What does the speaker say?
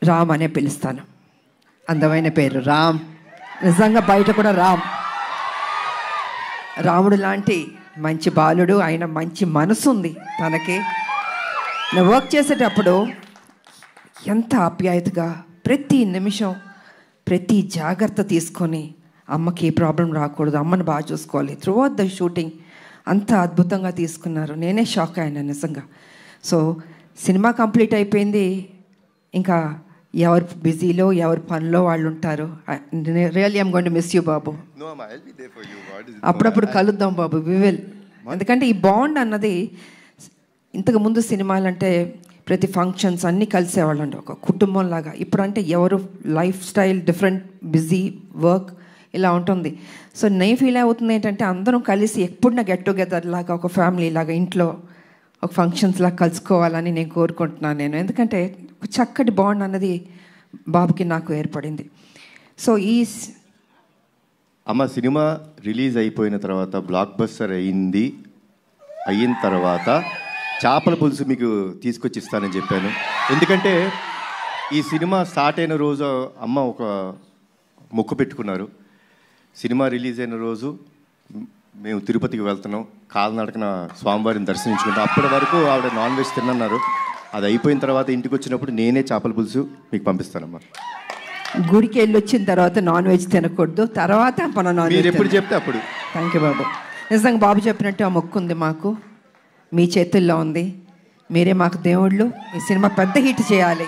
రామ్ అనే పిలుస్తాను. అందమైన పేరు రామ్. నిజంగా బయట కూడా రాముడు లాంటి మంచి బాలుడు. ఆయన మంచి మనసు ఉంది తనకి. నేను వర్క్ చేసేటప్పుడు ఎంత ఆప్యాయతగా ప్రతి నిమిషం ప్రతి జాగ్రత్త తీసుకొని అమ్మకి ఏ ప్రాబ్లం రాకూడదు, అమ్మని బాగా చూసుకోవాలి. త్రూఅవుట్ ద షూటింగ్ అంత అద్భుతంగా తీసుకున్నారు. నేనే షాక్ అయ్యాను నిజంగా. సో సినిమా కంప్లీట్ అయిపోయింది. ఇంకా ఎవరు బిజీలో ఎవరి పనిలో వాళ్ళు ఉంటారు. Really I'm going to miss you బాబు. అప్పుడప్పుడు కలుద్దాం బాబు, వి విల్. ఎందుకంటే ఈ బాండ్ అన్నది ఇంతకుముందు సినిమాలంటే ప్రతి ఫంక్షన్స్ అన్నీ కలిసేవాళ్ళండి ఒక కుటుంబంలాగా. ఇప్పుడంటే ఎవరు life style different, busy, work ఇలా ఉంటుంది. సో నేను ఫీల్ అవుతుంది ఏంటంటే అందరం కలిసి ఎప్పుడైనా గెట్ టుగెదర్ లాగా ఒక ఫ్యామిలీ లాగా ఇంట్లో ఒక ఫంక్షన్స్ లాగా కలుసుకోవాలని నేను కోరుకుంటున్నాను నేను. ఎందుకంటే ఒక చక్కటి బాండ్ అన్నది బాబుకి నాకు ఏర్పడింది. సో అమ్మ సినిమా రిలీజ్ అయిపోయిన తర్వాత బ్లాక్ బస్టర్ అయిన తర్వాత చేపల పులుసు మీకు తీసుకొచ్చి ఇస్తానని చెప్పాను. ఎందుకంటే ఈ సినిమా స్టార్ట్ అయిన రోజు అమ్మ ఒక మొక్కు పెట్టుకున్నారు. సినిమా రిలీజ్ అయిన రోజు మేము తిరుపతికి వెళ్తున్నాం, కాలినడకన స్వామివారిని దర్శించుకుంటాం. అప్పటి వరకు ఆవిడ నాన్ వెజ్ తిన్నన్నారు. అది అయిపోయిన తర్వాత ఇంటికి వచ్చినప్పుడు నేనే చేపల పులుసు మీకు పంపిస్తానమ్మా. గుడికి వెళ్ళి వచ్చిన తర్వాత నాన్ వెజ్ తినకూడదు, తర్వాత మన నాన్ వెజ్ ఎప్పుడు చెప్తే అప్పుడు. థ్యాంక్ యూ బాబు. నిజంగా బాబు చెప్పినట్టు ఆ మొక్కు ఉంది మాకు, మీ చేతుల్లో ఉంది. మీరే మాకు దేవుళ్ళు. ఈ సినిమా పెద్ద హిట్ చేయాలి.